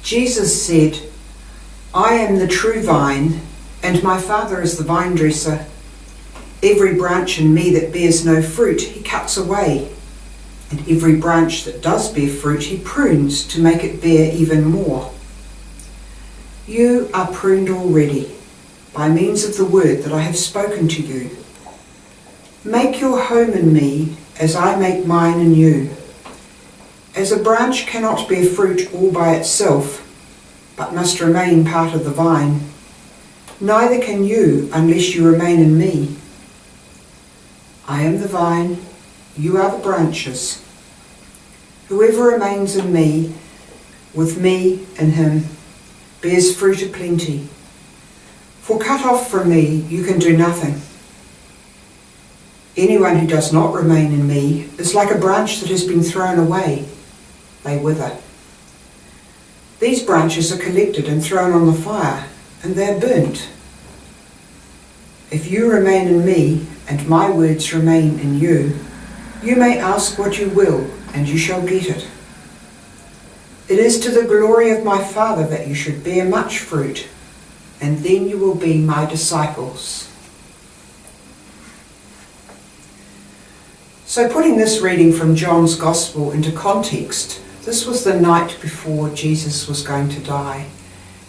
Jesus said, "I am the true vine, and my Father is the vine dresser. Every branch in me that bears no fruit, he cuts away, and every branch that does bear fruit, he prunes to make it bear even more. You are pruned already by means of the word that I have spoken to you. Make your home in me as I make mine in you. As a branch cannot bear fruit all by itself, but must remain part of the vine, neither can you unless you remain in me. I am the vine, you are the branches. Whoever remains in me, with me in him, bears fruit aplenty. For cut off from me, you can do nothing. Anyone who does not remain in me is like a branch that has been thrown away. They wither. These branches are collected and thrown on the fire, and they are burnt. If you remain in me, and my words remain in you, you may ask what you will, and you shall get it. It is to the glory of my Father that you should bear much fruit, and then you will be my disciples." So putting this reading from John's Gospel into context, this was the night before Jesus was going to die,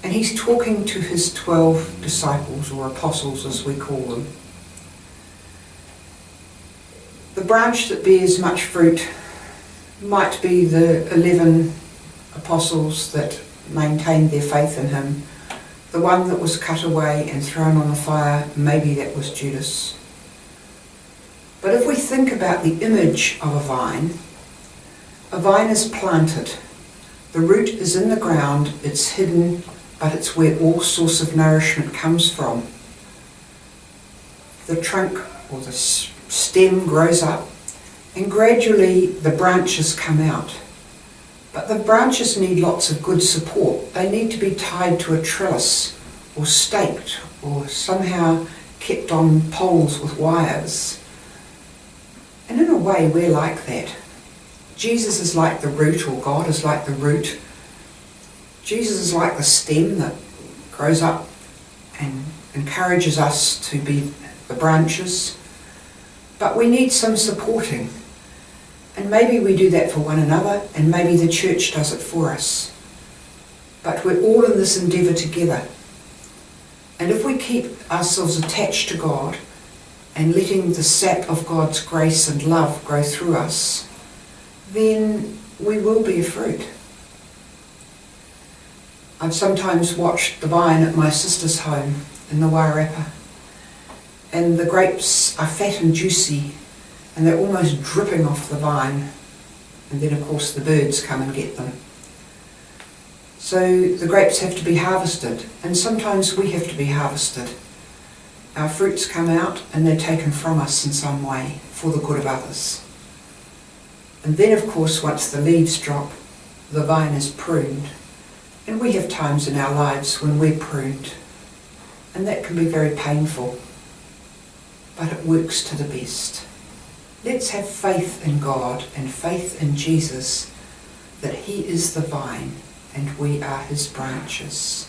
and he's talking to his 12 disciples, or apostles as we call them. The branch that bears much fruit might be the 11 apostles that maintained their faith in him. The one that was cut away and thrown on the fire, maybe that was Judas. But if we think about the image of a vine is planted. The root is in the ground, it's hidden, but it's where all source of nourishment comes from. The trunk or the stem grows up, and gradually the branches come out. But the branches need lots of good support. They need to be tied to a trellis or staked or somehow kept on poles with wires. And in a way, we're like that. Jesus is like the root, or God is like the root. Jesus is like the stem that grows up and encourages us to be the branches. But we need some supporting. And maybe we do that for one another, and maybe the church does it for us. But we're all in this endeavour together. And if we keep ourselves attached to God and letting the sap of God's grace and love grow through us, then we will bear fruit. I've sometimes watched the vine at my sister's home in the Wairarapa, and the grapes are fat and juicy, and they're almost dripping off the vine, and then of course the birds come and get them. So the grapes have to be harvested, and sometimes we have to be harvested. Our fruits come out and they're taken from us in some way for the good of others. And then of course once the leaves drop, the vine is pruned, and we have times in our lives when we're pruned, and that can be very painful, but it works to the best. Let's have faith in God and faith in Jesus, that he is the vine and we are his branches.